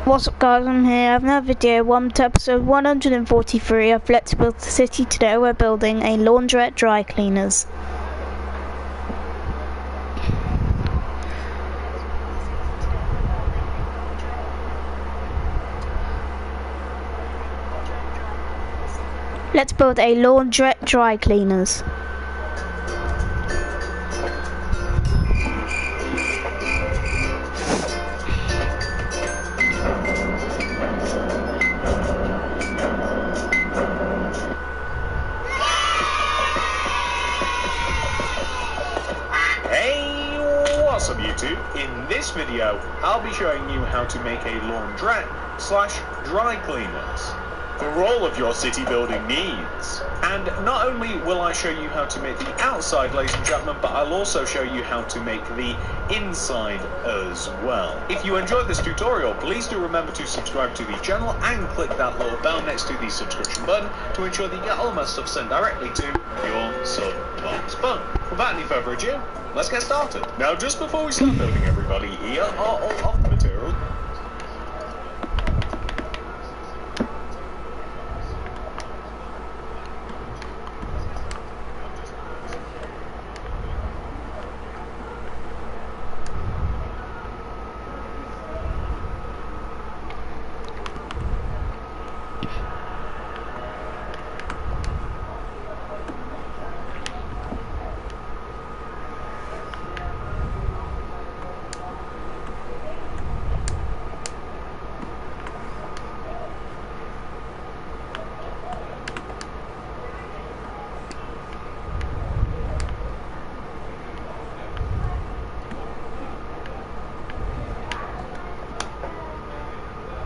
What's up guys, I'm here. I have another video, welcome to episode 143 of Let's Build the City. Today we're building a laundrette dry cleaners. Let's build a laundrette dry cleaners. What's up YouTube? In this video, I'll be showing you how to make a laundrette / dry cleaners for all of your city building needs. And not only will I show you how to make the outside, ladies and gentlemen, but I'll also show you how to make the inside as well. If you enjoyed this tutorial, please do remember to subscribe to the channel and click that little bell next to the subscription button to ensure that you get all my stuff sent directly to your sub box. But without any further ado, let's get started. Now, just before we start building, everybody, here are all of the materials.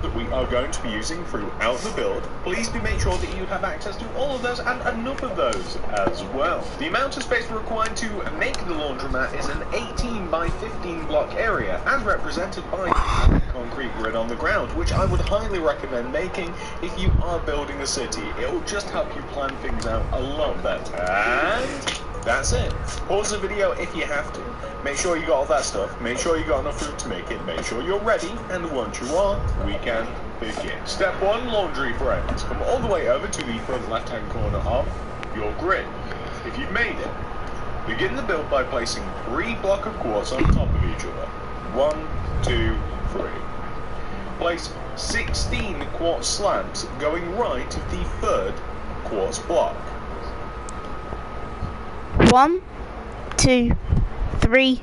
That we are going to be using throughout the build. Please do make sure that you have access to all of those and enough of those as well. The amount of space required to make the laundromat is an 18 by 15 block area, as represented by the concrete grid on the ground, which I would highly recommend making if you are building a city. It will just help you plan things out a lot better. And that's it. Pause the video if you have to. Make sure you got all that stuff. Make sure you got enough room to make it. Make sure you're ready. And once you are, we can begin. Step 1, laundry frames. Come all the way over to the front left-hand corner of your grid. If you've made it, begin the build by placing 3 blocks of quartz on top of each other. 1, 2, 3. Place 16 quartz slabs going right of the 3rd quartz block. 1, 2, 3,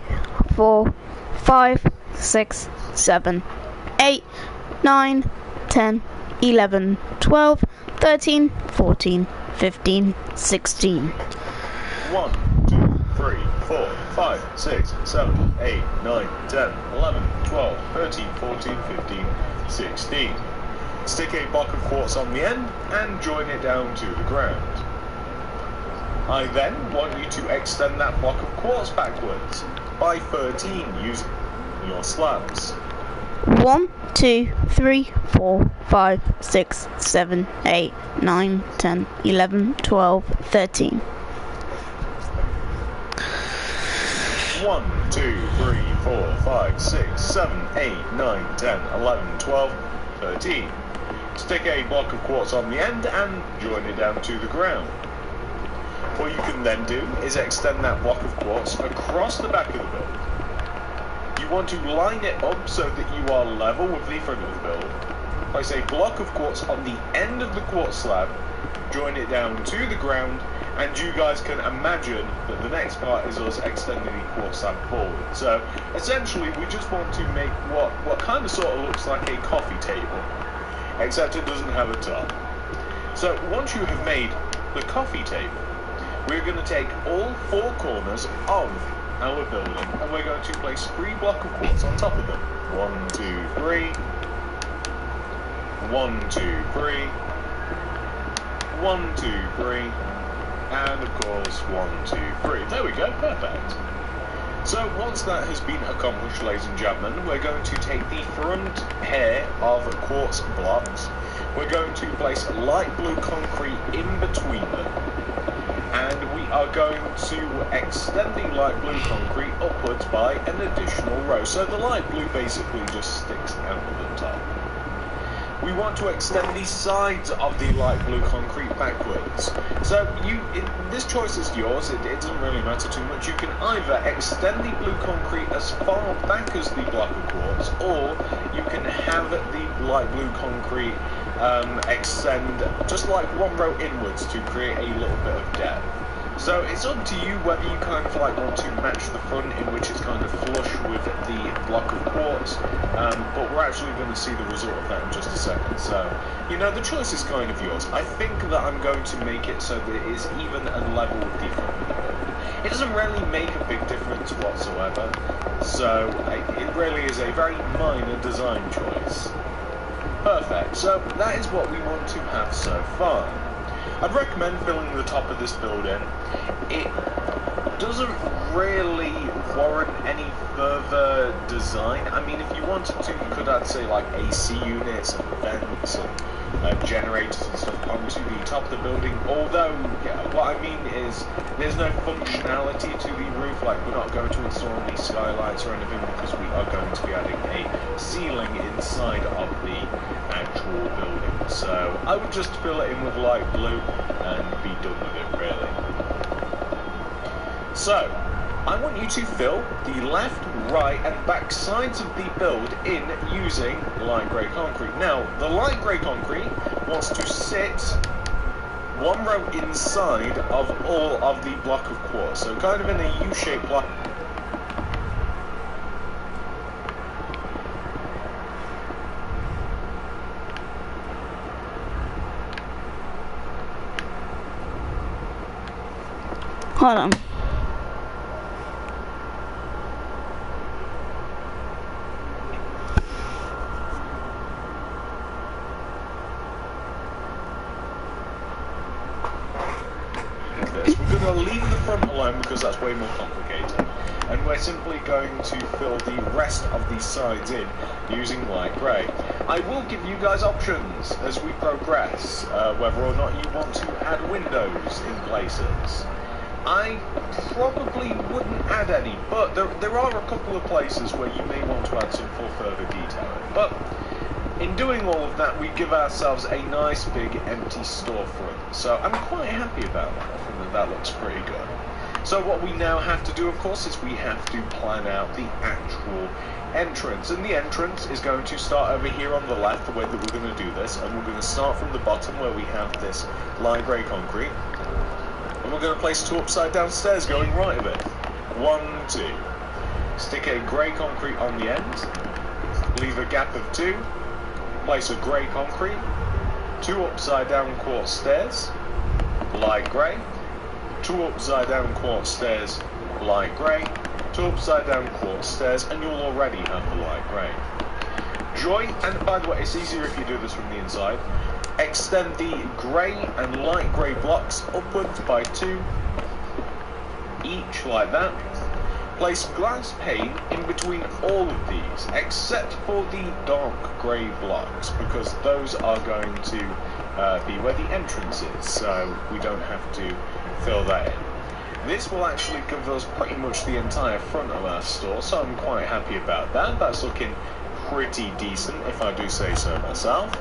4, 5, 6, 7, 8, 9, 10, 11, 12, 13, 14, 15, 16. 1, 2, 3, 4, 5, 6, 7, 8, 9, 10, 11, 12, 13, 14, 15, 16. Stick a block of quartz on the end and join it down to the ground. I then want you to extend that block of quartz backwards by 13 using your slabs. 1, 2, 3, 4, 5, 6, 7, 8, 9, 10, 11, 12, 13. 1, 2, 3, 4, 5, 6, 7, 8, 9, 10, 11, 12, 13. Stick a block of quartz on the end and join it down to the ground. What you can then do is extend that block of quartz across the back of the build. You want to line it up so that you are level with the front of the build. Place a block of quartz on the end of the quartz slab, join it down to the ground, and you guys can imagine that the next part is us extending the quartz slab forward. So essentially we just want to make what kind of sort of looks like a coffee table, except it doesn't have a top. So once you have made the coffee table, we're going to take all 4 corners of our building and we're going to place 3 blocks of quartz on top of them. 1, 2, 3. 1, 2, 3. 1, 2, 3. And of course 1, 2, 3. There we go, perfect. So once that has been accomplished, ladies and gentlemen, we're going to take the front pair of quartz blocks. We're going to place light blue concrete in between them. And we are going to extend the light blue concrete upwards by an additional row. So the light blue basically just sticks out of the top. we want to extend the sides of the light blue concrete backwards. So this choice is yours, it doesn't really matter too much. You can either extend the blue concrete as far back as the block of quartz, or you can have the light blue concrete extend just like one row inwards to create a little bit of depth. So it's up to you whether you kind of like want to match the front, in which it's kind of flush with the block of quartz, but we're actually going to see the result of that in just a second. So, you know, the choice is kind of yours. I think that I'm going to make it so that it is even and level with the front of the build. It doesn't really make a big difference whatsoever, so it really is a very minor design choice. Perfect, so that is what we want to have so far. I'd recommend filling the top of this build in. It doesn't really warrant any further design. I mean, if you wanted to, you could add, say, like AC units and vents and generators and stuff onto the top of the building. Although, what I mean is, there's no functionality to the roof. Like, we're not going to install any skylights or anything, because we are going to be adding a ceiling inside of the actual building. So I would just fill it in with light blue and be done with it, really. So I want you to fill the left, right and back sides of the build in using light grey concrete. Now, the light grey concrete wants to sit one row inside of all of the block of quartz, so kind of in a U-shaped block. Hold on. We're going to leave the front alone because that's way more complicated, and we're simply going to fill the rest of the sides in using light grey. I will give you guys options as we progress, whether or not you want to add windows in places. I probably wouldn't add any, but there are a couple of places where you may want to add some for further detailing. But in doing all of that, we give ourselves a nice big empty storefront. So I'm quite happy about that. I think that looks pretty good. So what we now have to do, of course, is we have to plan out the actual entrance. And the entrance is going to start over here on the left, the way that we're going to do this. And we're going to start from the bottom where we have this light grey concrete. And we're going to place two upside down stairs going right of it. 1, 2. Stick a grey concrete on the end. Leave a gap of 2. Place a grey concrete. 2 upside down quartz stairs. Light grey. 2 upside down quartz stairs. Light grey. 2 upside down quartz stairs. And you'll already have the light grey. Join, and by the way, it's easier if you do this from the inside. Extend the grey and light grey blocks upwards by 2 each, like that. Place glass pane in between all of these, except for the dark grey blocks, because those are going to be where the entrance is, so we don't have to fill that in. This will actually give us pretty much the entire front of our store, so I'm quite happy about that. That's looking pretty decent, if I do say so myself.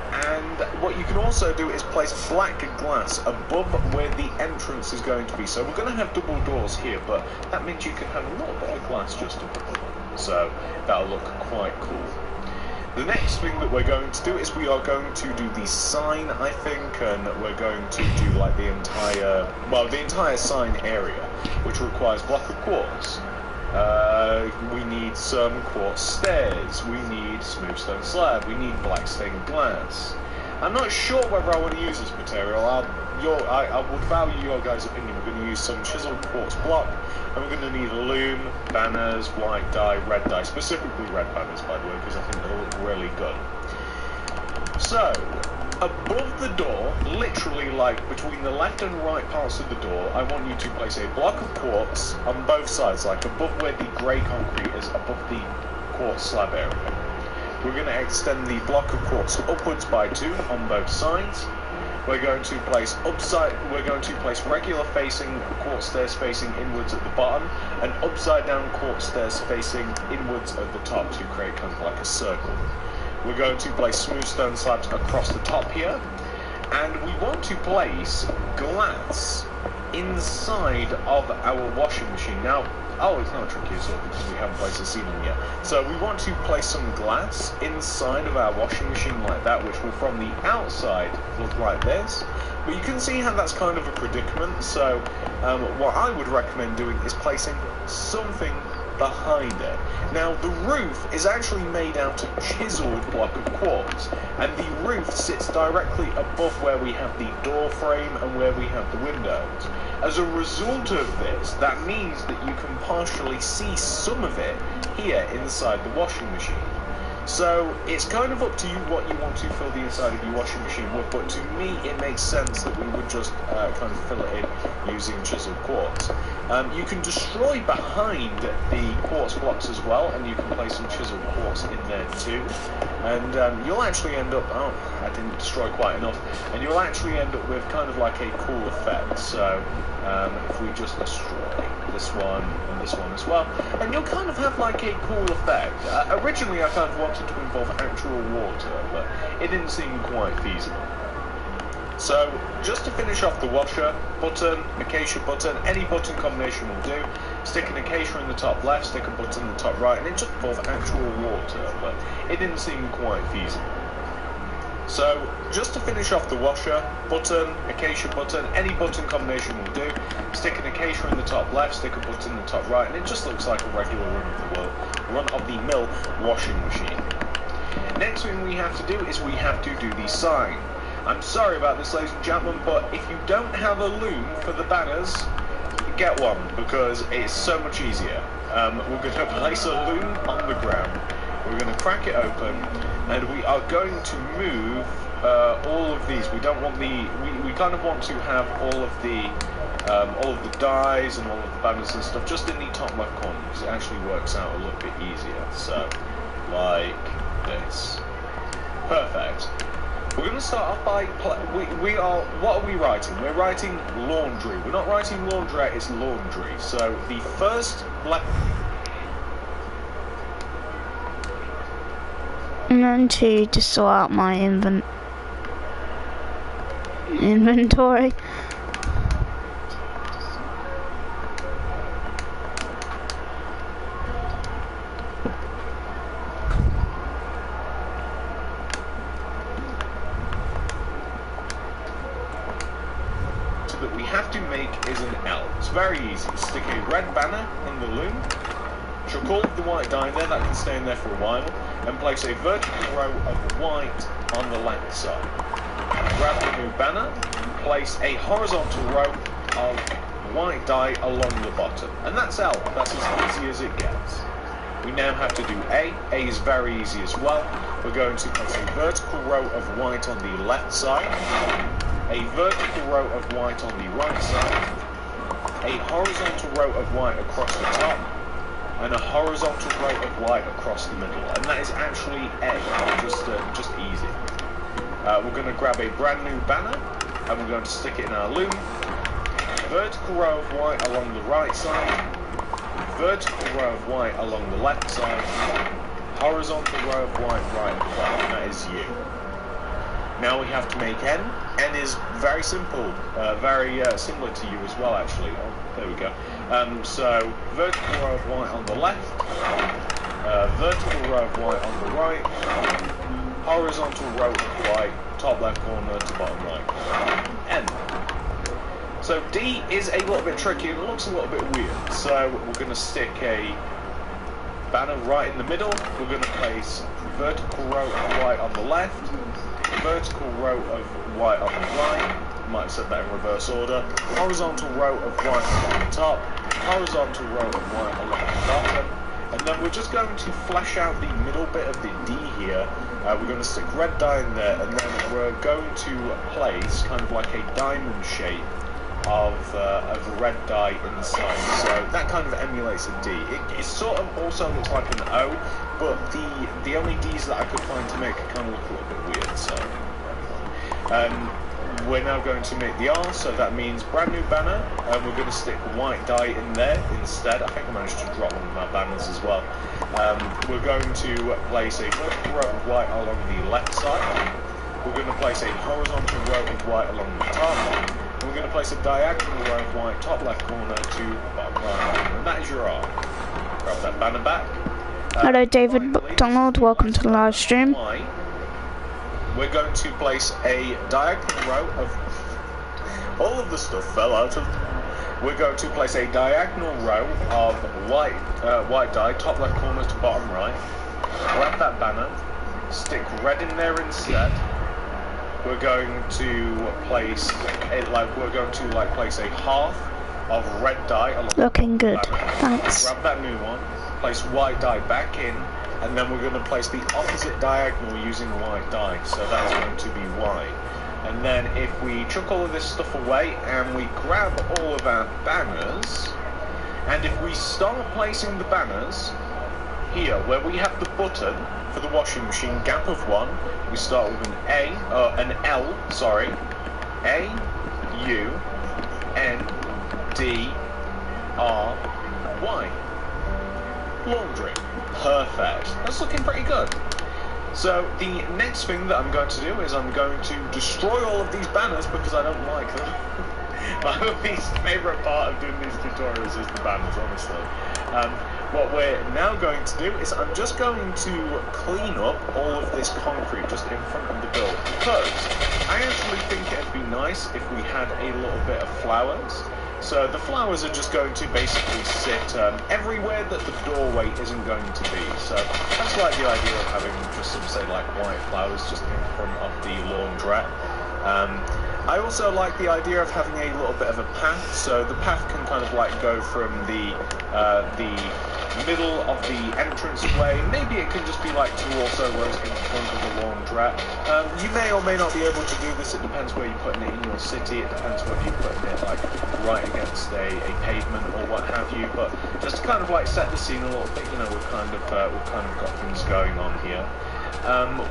And what you can also do is place black glass above where the entrance is going to be. So we're going to have double doors here, but that means you can have a little bit of glass just above them. So that'll look quite cool. The next thing that we're going to do is we are going to do the sign, I think, and we're going to do like the entire sign area, which requires block of quartz. We need some quartz stairs, we need smooth stone slab, we need black stained glass. I'm not sure whether I want to use this material. I would value your guys' opinion. We're going to use some chiseled quartz block, and we're going to need loom, banners, white dye, red dye, specifically red banners by the way, because I think they'll look really good. So, above the door, literally like between the left and right parts of the door, I want you to place a block of quartz on both sides, like above where the grey concrete is, above the quartz slab area. We're going to extend the block of quartz upwards by 2 on both sides. We're going to place regular facing quartz stairs facing inwards at the bottom, and upside down quartz stairs facing inwards at the top to create kind of like a circle. We're going to place smooth stone slabs across the top here, and we want to place glass inside of our washing machine. Now, oh, it's not tricky at all because we haven't placed a ceiling yet. So we want to place some glass inside of our washing machine like that, which will from the outside look like this. But you can see how that's kind of a predicament. So what I would recommend doing is placing something behind it. Now the roof is actually made out of chiseled block of quartz, and the roof sits directly above where we have the door frame and where we have the windows. As a result of this, that means that you can partially see some of it here inside the washing machine. So it's kind of up to you what you want to fill the inside of your washing machine with, but to me it makes sense that we would just kind of fill it in using chiseled quartz. You can destroy behind the quartz blocks as well, and you can place some chiseled quartz in there too. And you'll actually end up, oh, I didn't destroy quite enough, and you'll actually end up with kind of like a cool effect. So if we just destroy this one and this one as well, and you'll kind of have like a cool effect. Originally I kind of wanted to involve actual water, but it didn't seem quite feasible. So just to finish off the washer, button, acacia button, any button combination will do. Stick an acacia in the top left, stick a button in the top right, and it just involves actual water, but it didn't seem quite feasible. So just to finish off the washer, button, acacia button, any button combination will do. Stick an acacia in the top left, stick a button in the top right, and it just looks like a regular run-of-the-mill washing machine. Next thing we have to do is we have to do the sign. I'm sorry about this, ladies and gentlemen, but if you don't have a loom for the banners, get one, because it's so much easier. We're going to place a loom on the ground, we're going to crack it open, and we are going to move all of these. We don't want the, we kind of want to have all of the dies and all of the banners and stuff just in the top left corner, because it actually works out a little bit easier. So, like this. Perfect. We're going to start off by, what are we writing? We're writing laundry. We're not writing laundrette, it's laundry. So the first I'm going to sort out my inventory. that we have to make is an L. It's very easy. Stick a red banner in the loom, chuck all of the white dye in there, that can stay in there for a while, and place a vertical row of white on the left side. Grab the new banner, place a horizontal row of white dye along the bottom, and that's L. That's as easy as it gets. We now have to do A. A is very easy as well. We're going to place a vertical row of white on the left side, a vertical row of white on the right side, a horizontal row of white across the top, and a horizontal row of white across the middle. And that is actually A, just easy. We're going to grab a brand new banner, and we're going to stick it in our loom. Vertical row of white along the right side, vertical row of white along the left side, horizontal row of white right at the bottom. That is you. Now we have to make N. N is very simple, very similar to you as well, actually. Oh, there we go. So vertical row of white on the left, vertical row of white on the right, horizontal row of white, top left corner to bottom right. N. So D is a little bit tricky, it looks a little bit weird. So we're going to stick a banner right in the middle, we're going to place vertical row of white on the left, vertical row of white on the right, might have said that in reverse order, horizontal row of white along the top, horizontal row of white along the bottom, and then we're just going to flesh out the middle bit of the D here. We're going to stick red dye in there, and then we're going to place kind of like a diamond shape of red dye inside, so that kind of emulates a D. It sort of also looks like an O, but the only D's that I could find to make it kind of look a little bit weird, so we're now going to make the R, so that means brand new banner, and we're going to stick white dye in there instead. I think I managed to drop one of my banners as well. We're going to place a vertical row of white along the left side. We're going to place a horizontal row of white along the top. And we're going to place a diagonal row of white top left corner to bottom right corner. And that is your arc. Grab that banner back. Hello, David McDonald. Welcome to the live stream. We're going to place a diagonal row of... All of the stuff fell out of... We're going to place a diagonal row of white die, top left corner to bottom right. Grab that banner, stick red in there instead. We're going to place place a half of red die along. Looking good. The banner. Thanks. Grab that new one, place white die back in, and then we're going to place the opposite diagonal using white die. So that's going to be white. And then if we chuck all of this stuff away and we grab all of our banners, and if we start placing the banners here where we have the button for the washing machine, gap of 1, we start with an L, sorry, A, U, N, D, R, Y. Laundry. Perfect. That's looking pretty good. So the next thing that I'm going to do is I'm going to destroy all of these banners because I don't like them. My least favourite part of doing these tutorials is the banners, honestly. What we're now going to do is I'm just going to clean up all of this concrete just in front of the build, because I actually think it'd be nice if we had a little bit of flowers. So the flowers are just going to basically sit everywhere that the doorway isn't going to be. So I just like the idea of having just some, say, like white flowers just in front of the laundrette. I also like the idea of having a little bit of a path, so the path can kind of like go from the middle of the entranceway. Maybe it can just be like 2 or so rows in front of the laundrette. You may or may not be able to do this. It depends where you're putting it in your city. It depends whether you're putting it like right against a pavement or what have you. But just to kind of like set the scene a little bit, you know, we've kind of got things going on here.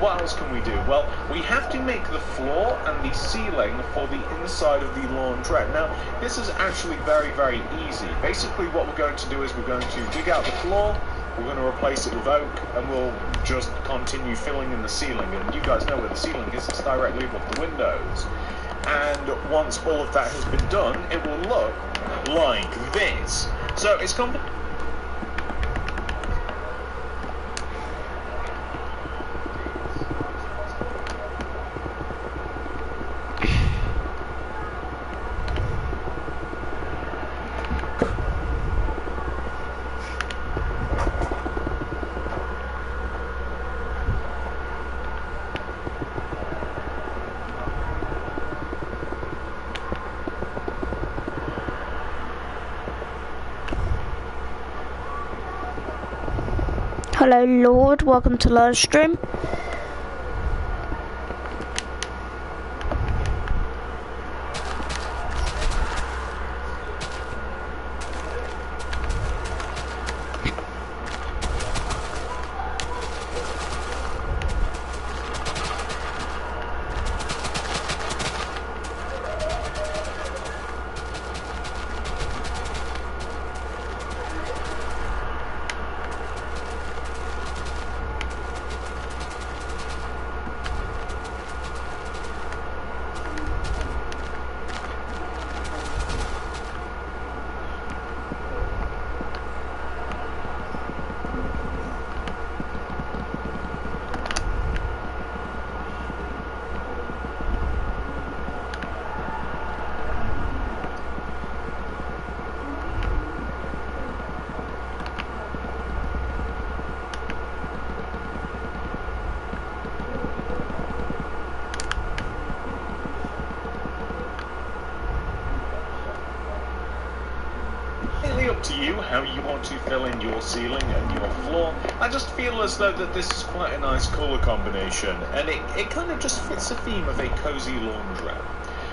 What else can we do? Well, we have to make the floor and the ceiling for the inside of the laundrette. Now, this is actually very, very easy. Basically, what we're going to do is we're going to dig out the floor, we're going to replace it with oak, and we'll just continue filling in the ceiling. And you guys know where the ceiling is, it's directly above the windows. And once all of that has been done, it will look like this. So it's Hello, Lord. Welcome to live stream. Up to you how you want to fill in your ceiling and your floor. I just feel as though that this is quite a nice colour combination, and it kind of just fits the theme of a cozy laundrette.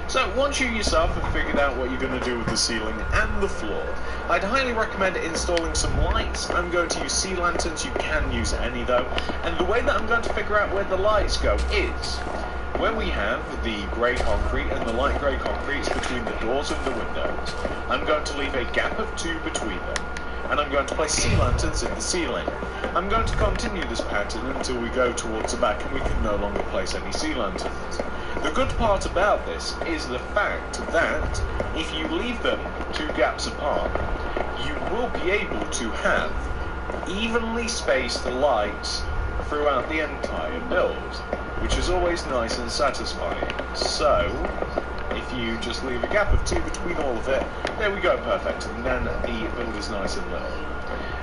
So once you yourself have figured out what you're going to do with the ceiling and the floor, I'd highly recommend installing some lights. I'm going to use sea lanterns. You can use any though, and the way that I'm going to figure out where the lights go is where we have the grey concrete and the light grey concrete between the doors and the windows. I'm going to leave a gap of 2 between them. and I'm going to place sea lanterns in the ceiling. I'm going to continue this pattern until we go towards the back and we can no longer place any sea lanterns. The good part about this is the fact that if you leave them 2 gaps apart, you will be able to have evenly spaced lights throughout the entire build, which is always nice and satisfying. So, if you just leave a gap of 2 between all of it, there we go, perfect, and then the build is nice and little.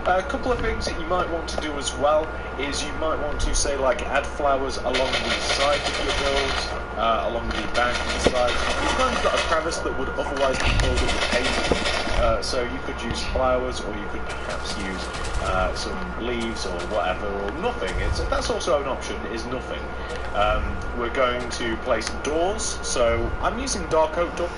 A couple of things that you might want to do as well is you might want to, say, like, add flowers along the sides of your build, along the back and the sides. You've kind of got a crevice that would otherwise be filled up with paint, so you could use flowers, or you could perhaps use some leaves or whatever, or nothing. That's also an option, is nothing. We're going to place doors, so I'm using dark oak doors.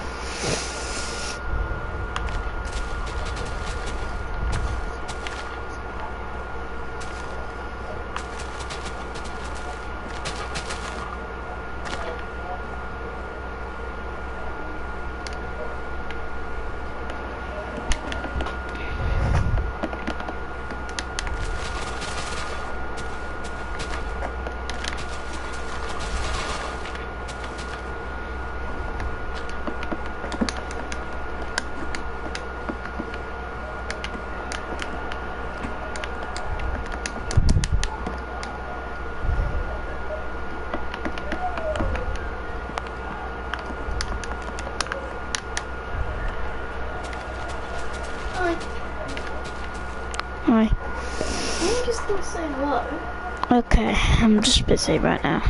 Hi. Can you just still say hello? Okay, I'm just busy right now.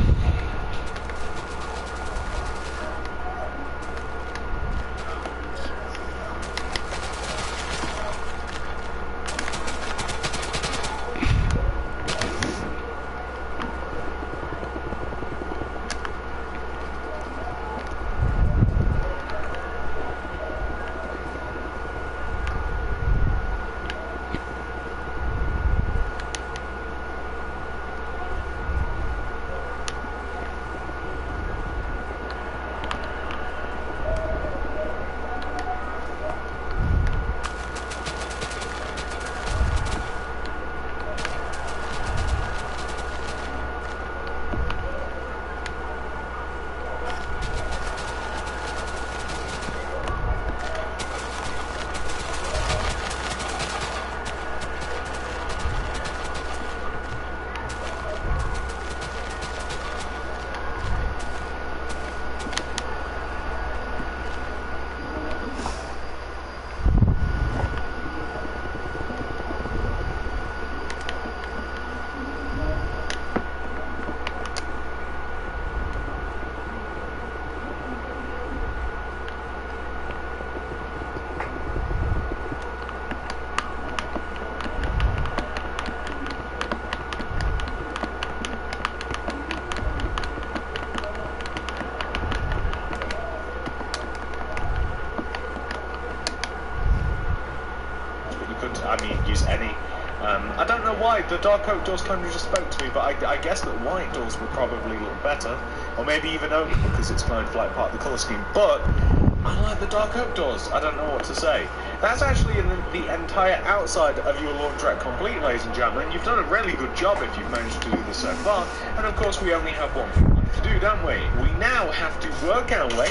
Use any. I don't know why the dark oak doors kind of just spoke to me, but I guess that white doors would probably look better, or maybe even oak because it's kind of like part of the colour scheme. But I like the dark oak doors. I don't know what to say. That's actually the entire outside of your laundrette complete, ladies and gentlemen. You've done a really good job if you've managed to do this so far. And of course, we only have one thing left to do, don't we? We now have to work our way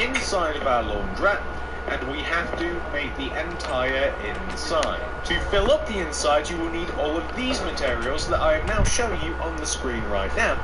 inside of our laundrette, and we have to make the entire inside. To fill up the inside, you will need all of these materials that I am now showing you on the screen right now.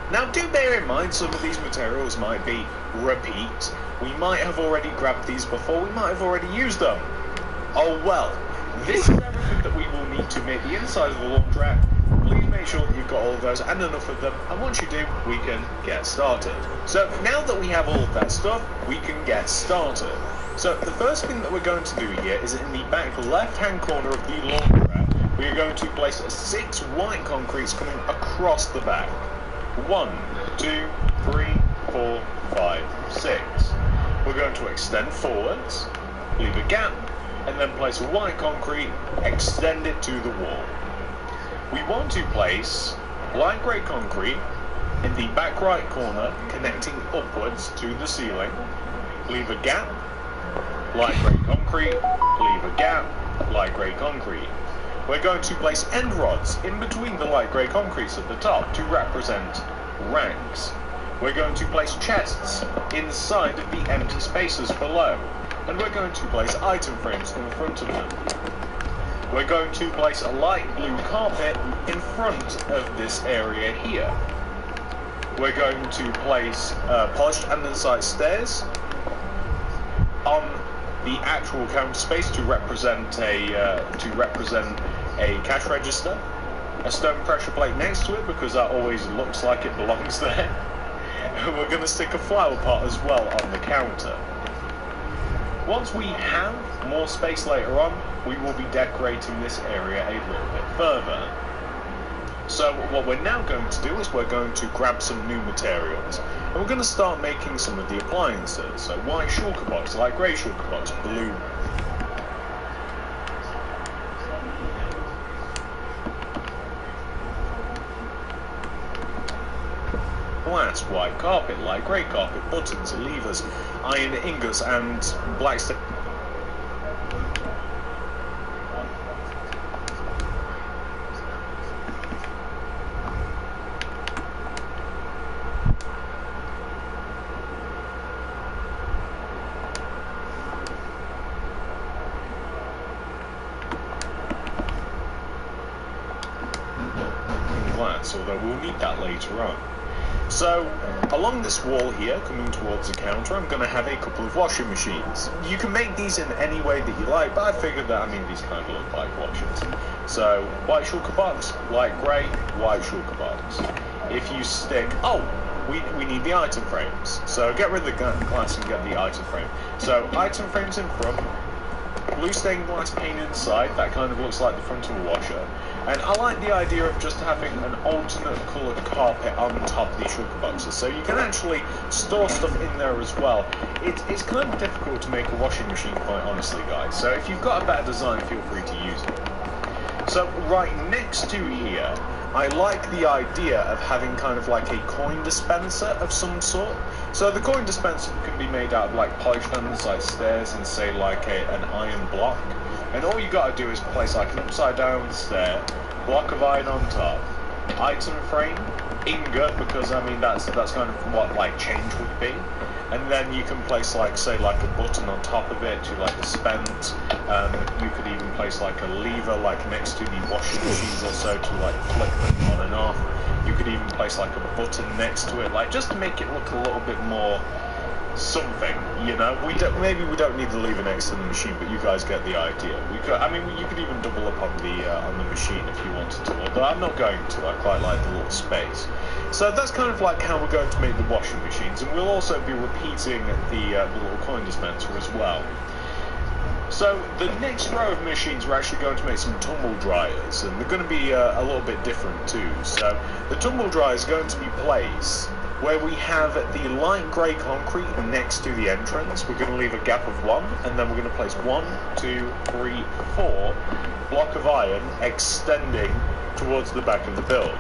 Now do bear in mind some of these materials might be repeat. We might have already grabbed these before, we might have already used them. Oh well, this is everything that we will need to make the inside of the laundrette. Please make sure that you've got all of those and enough of them, and once you do, we can get started. So now that we have all of that stuff, we can get started. So the first thing that we're going to do here is in the back left-hand corner of the laundrette, we are going to place 6 white concretes coming across the back. 1, 2, 3, 4, 5, 6. We're going to extend forwards, leave a gap, and then place a white concrete, extend it to the wall. We want to place light grey concrete in the back right corner, connecting upwards to the ceiling. Leave a gap, light grey concrete, leave a gap, light grey concrete. We're going to place end rods in between the light grey concretes at the top to represent ranks. We're going to place chests inside of the empty spaces below, and we're going to place item frames in front of them. We're going to place a light blue carpet in front of this area here. We're going to place polished andesite stairs on the actual counter space to represent a cash register. A stone pressure plate next to it because that always looks like it belongs there. And we're going to stick a flower pot as well on the counter. Once we have more space later on, we will be decorating this area a little bit further. So what we're now going to do is we're going to grab some new materials, and we're going to start making some of the appliances. So white shulker box, light grey shulker box, blue. Glass, white carpet, light grey carpet, buttons, levers, iron ingots, and black stick. Glass, although we'll need that later on. So, along this wall here, coming towards the counter, I'm going to have a couple of washing machines. You can make these in any way that you like, but I figured that, these kind of look like washers. So, white shulker box, light grey, white shulker box. If you stick... Oh! We need the item frames. So, get rid of the glass and get the item frame. So, item frames in front, blue stained glass painted inside, that kind of looks like the front of a washer. And I like the idea of just having an alternate coloured carpet on top of these shulker boxes, so you can actually store stuff in there as well. It's kind of difficult to make a washing machine, quite honestly, guys, so if you've got a better design, feel free to use it. So right next to here, I like the idea of having kind of like a coin dispenser of some sort. So the coin dispenser can be made out of like polished andesite stairs and say like an iron block. And all you got to do is place like an upside down stair, block of iron on top, item frame, ingot, because that's kind of what like change would be. And then you can place like say like a button on top of it to like dispense. You could even place like a lever like next to the washing machines or so to like flick them on and off. You could even place like a button next to it, like just to make it look a little bit more something, you know. Maybe we don't need the lever next to the machine, but you guys get the idea. We could, you could even double up on the machine if you wanted to, although I'm not going to. I quite like the little space. So that's kind of like how we're going to make the washing machines, and we'll also be repeating the little coin dispenser as well. So the next row of machines, we're actually going to make some tumble dryers, and they're going to be a little bit different too. So the tumble dryer is going to be placed where we have the light grey concrete next to the entrance. We're going to leave a gap of 1, and then we're going to place 1, 2, 3, 4 block of iron extending towards the back of the build.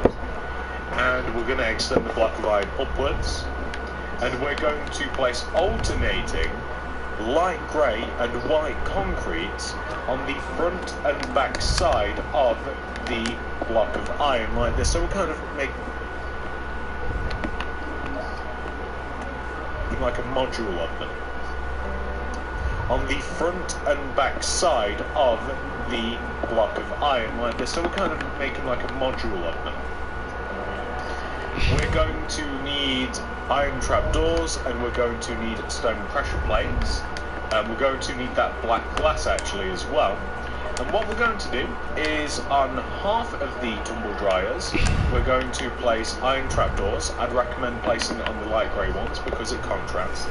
And we're going to extend the block of iron upwards, and we're going to place alternating light grey and white concrete on the front and back side of the block of iron like this. So we'll kind of make like a module of them on the front and back side of the block of iron like this. So we're kind of making like a module of them. We're going to need iron trapdoors, and we're going to need stone pressure plates. We're going to need that black glass actually as well. And what we're going to do is on half of the tumble dryers, we're going to place iron trapdoors. I'd recommend placing it on the light grey ones because it contrasts.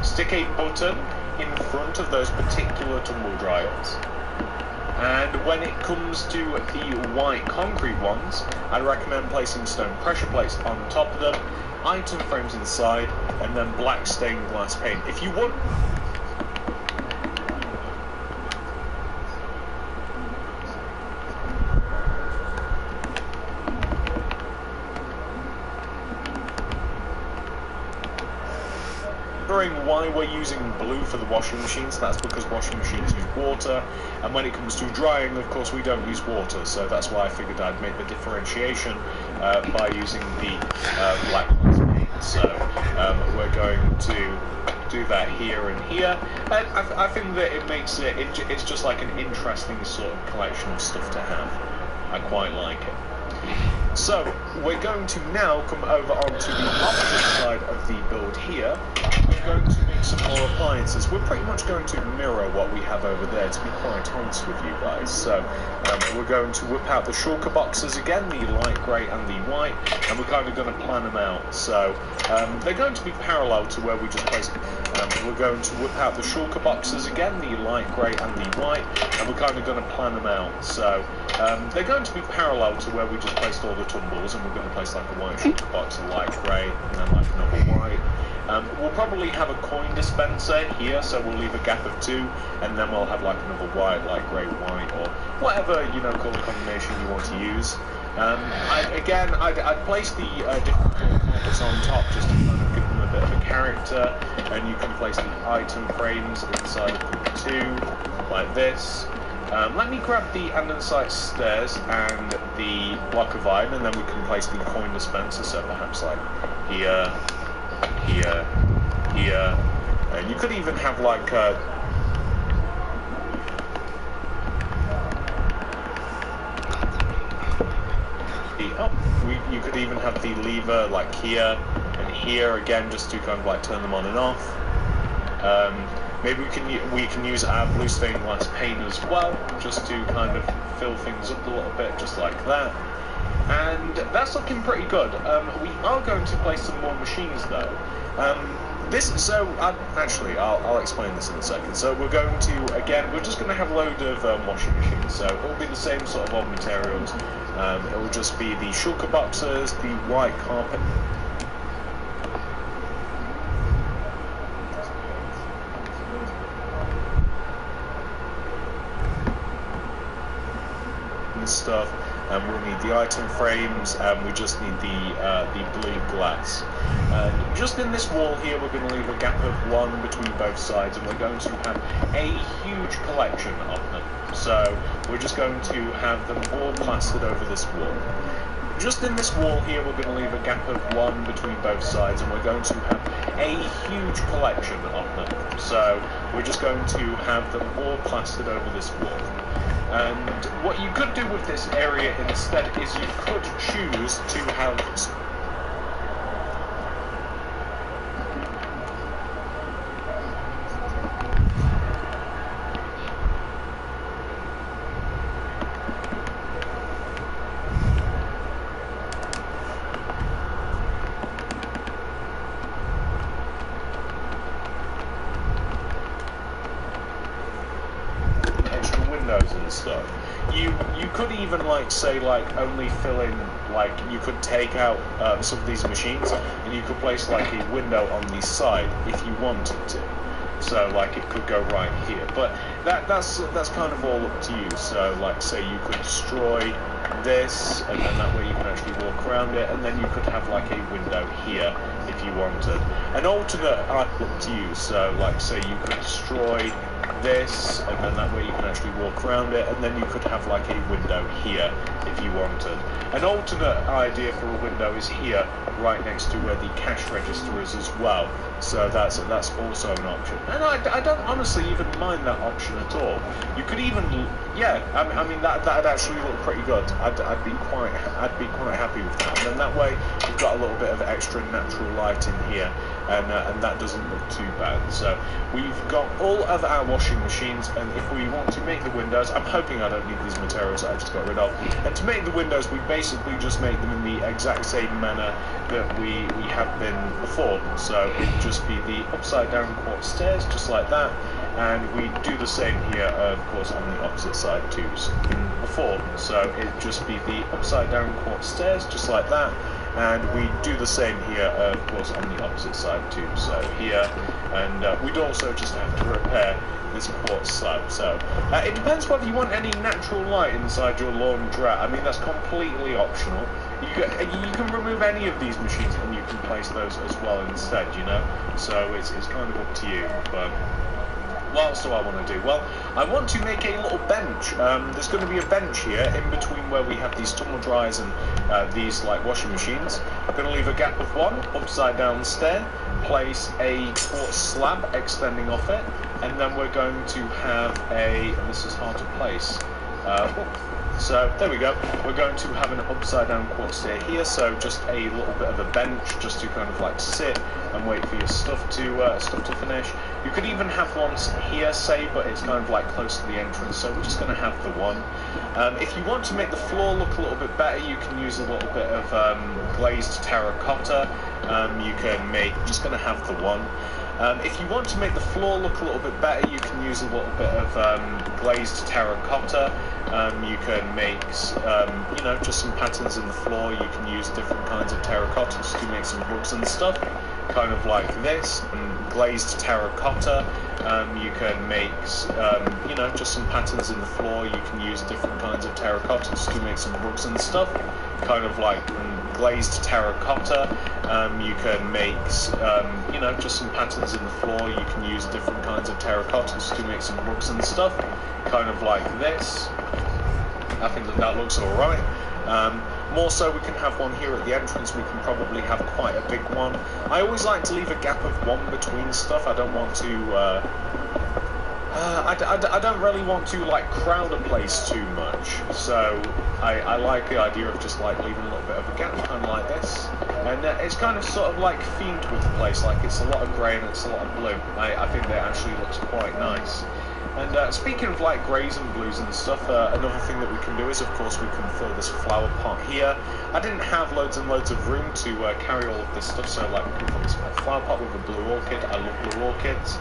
Stick a button in front of those particular tumble dryers. And when it comes to the white concrete ones, I'd recommend placing stone pressure plates on top of them, item frames inside, and then black stained glass paint. If you want... why we're using blue for the washing machines, that's because washing machines use water, and when it comes to drying, of course, we don't use water, so that's why I figured I'd make the differentiation by using the black glass paint. So we're going to do that here and here, and I think that it makes it's just like an interesting sort of collection of stuff to have. I quite like it. So we're going to now come over onto the opposite side of the build here. We're going to make some more appliances. We're pretty much going to mirror what we have over there, to be quite honest with you guys. So we're going to whip out the shulker boxes again, the light grey and the white, and we're kind of going to plan them out. So they're going to be parallel to where we just placed them. We're going to whip out the shulker boxes again, the light grey and the white, and we're kind of going to plan them out. So they're going to be parallel to where we just placed all the tumbles, and we're going to place like a white shulker box, a light grey, and then like another white. We'll probably have a coin dispenser here, so we'll leave a gap of 2, and then we'll have like another white, light grey, white, or whatever, you know, colour combination you want to use. I'd place the different colour carpets on top just to kind of give them a bit of a character, and you can place the item frames inside of them too, like this. Let me grab the andesite stairs and the block of iron, and then we can place the coin dispenser, so perhaps like here, here, here, and you could even have like you could even have the lever like here and here again, just to kind of like turn them on and off. Maybe we can use our blue stained glass paint as well, just to kind of fill things up a little bit, just like that. And that's looking pretty good. We are going to place some more machines though. I'll explain this in a second. So we're going to, again, we're just going to have a load of washing machines. So it'll be the same sort of old materials. It will just be the shulker boxes, the white carpet. Stuff, and we'll need the item frames, and we just need the blue glass. And just in this wall here, we're going to leave a gap of 1 between both sides, and we're going to have a huge collection of them. So we're just going to have them all plastered over this wall. Just in this wall here, we're going to leave a gap of 1 between both sides, and we're going to have a huge collection of them. So we're just going to have them all plastered over this wall. And what you could do with this area instead is you could choose to have and stuff. You could even like say like only fill in, like you could take out some of these machines and you could place like a window on the side if you wanted to. So like it could go right here, but that's kind of all up to you. So like say you could destroy this, and then that way you can actually walk around it, and then you could have like a window here if you wanted. An alternate up to you. So like say you could destroy this, and then that way you can actually walk around it, and then you could have like a window here if you wanted. An alternate idea for a window is here, right next to where the cash register is as well. So that's also an option, and I don't honestly even mind that option at all. You could even, yeah, I mean that'd actually look pretty good. I'd be quite happy with that, and then that way you've got a little bit of extra natural light in here, and that doesn't look too bad. So we've got all of our washing machines, and if we want to make the windows, I'm hoping I don't need these materials that I just got rid of, and to make the windows we basically just make them in the exact same manner that we have been before. So it'd just be the upside down quartz stairs, just like that, and we do the same here, of course, on the opposite side too. Before, so it'd just be the upside down quartz stairs, just like that, and we do the same here, of course, on the opposite side too. So here, and we'd also just have to repair this quartz slab. So it depends whether you want any natural light inside your laundrette. I mean, that's completely optional. You can remove any of these machines and you can place those as well instead, you know. So it's kind of up to you. But what else do I want to do? Well, I want to make a little bench. There's going to be a bench here in between where we have these tumble dryers and these like washing machines. I'm going to leave a gap of one upside down stair, place a quartz slab extending off it, and then we're going to have and this is hard to place. So there we go. We're going to have an upside down quartz stair here, so just a little bit of a bench just to kind of like sit and wait for your stuff to finish. You could even have one here, say, but it's kind of like close to the entrance, so we're just going to have the one. If you want to make the floor look a little bit better, you can use a little bit of glazed terracotta. You can make, just going to have the one. If you want to make the floor look a little bit better, you can use a little bit of glazed terracotta. You can make, you know, just some patterns in the floor. You can use different kinds of terracottas to make some rugs and stuff, kind of like this, and glazed terracotta. You can make, you know, just some patterns in the floor. You can use different kinds of terracottas to make some rugs and stuff, kind of like glazed terracotta. You can make, you know, just some patterns in the floor. You can use different kinds of terracottas to make some rugs and stuff, kind of like this. I think that looks alright. More so, we can have one here at the entrance. We can probably have quite a big one. I always like to leave a gap of one between stuff. I don't want to I don't really want to like crowd a place too much, so I like the idea of just like leaving a little bit of a gap, kind of like this, and it's kind of sort of like themed with the place, like it's a lot of grey and it's a lot of blue. I think that actually looks quite nice. And speaking of like greys and blues and stuff, another thing that we can do is, of course, we can fill this flower pot here. I didn't have loads and loads of room to carry all of this stuff, so like we can fill this flower pot with a blue orchid. I love blue orchids.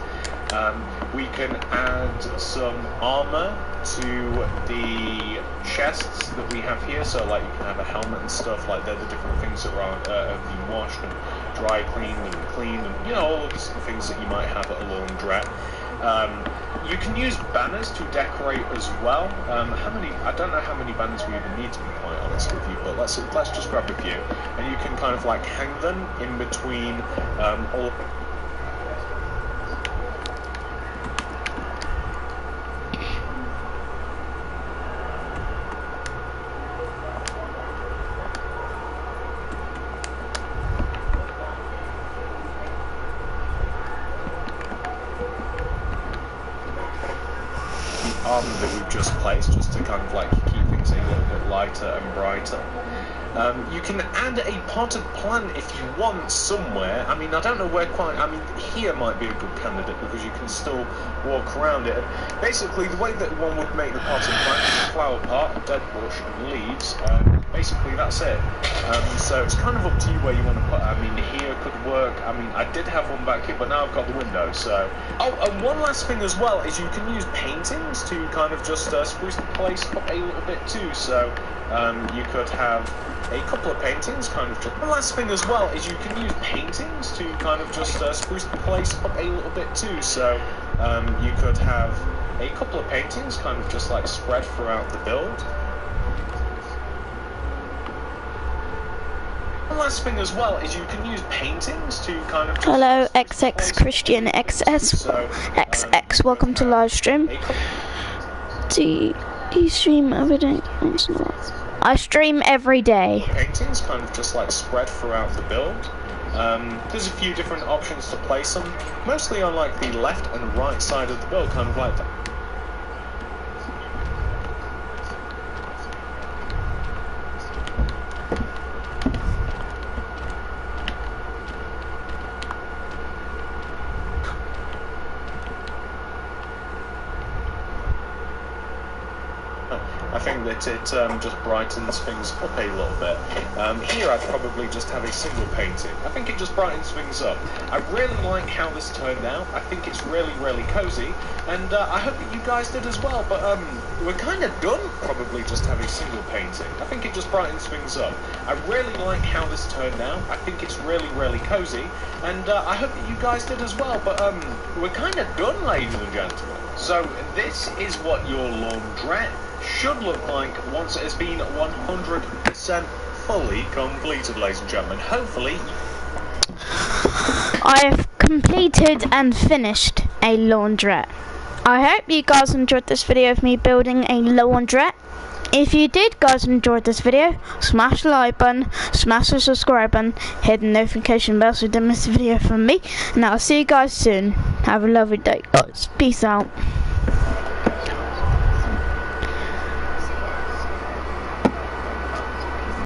We can add some armor to the chests that we have here, so like you can have a helmet and stuff, like they're the different things that have been washed and dry cleaned and cleaned, and you know, all of the things that you might have at a laundrette. You can use banners to decorate as well. I don't know how many banners we even need, to be quite honest with you, but let's just grab a few, and you can kind of like hang them in between all. That we've just placed, just to kind of like keep things a little bit lighter and brighter. You can add a potted plant if you want somewhere. I mean, I don't know where quite. I mean, here might be a good candidate because you can still walk around it. Basically, the way that one would make the potted plant is a flower pot, a dead bush, and leaves. Basically, that's it. So it's kind of up to you where you want to put. I mean, here could work. I mean, I did have one back here, but now I've got the window. So, and one last thing as well is you can use paintings to kind of just spruce the place up a little bit too. So you could have a couple of paintings, kind of just. One last thing as well is you can use paintings to kind of just spruce the place up a little bit too. So you could have a couple of paintings, kind of just like spread throughout the build. One last thing as well is you can use paintings to kind of. Hello, XX Christian XS XX. Welcome to live stream. Do you stream every day? I stream every day. Paintings kind of just like spread throughout the build. There's a few different options to place them, mostly on like the left and right side of the build, kind of like that. I think that it just brightens things up a little bit. Here I'd probably just have a single painting. I think it just brightens things up. I really like how this turned out. I think it's really, really cozy, and I hope that you guys did as well. But we're kind of done probably just having a single painting. I think it just brightens things up. I really like how this turned out. I think it's really, really cozy, and I hope that you guys did as well. But we're kind of done, ladies and gentlemen. So this is what your laundrette should look like once it has been 100% fully completed, ladies and gentlemen. Hopefully I have completed and finished a laundrette. I hope you guys enjoyed this video of me building a laundrette. If you did guys enjoy this video, smash the like button, smash the subscribe button, hit the notification bell so you don't miss a video from me, and I'll see you guys soon. Have a lovely day guys. Peace out.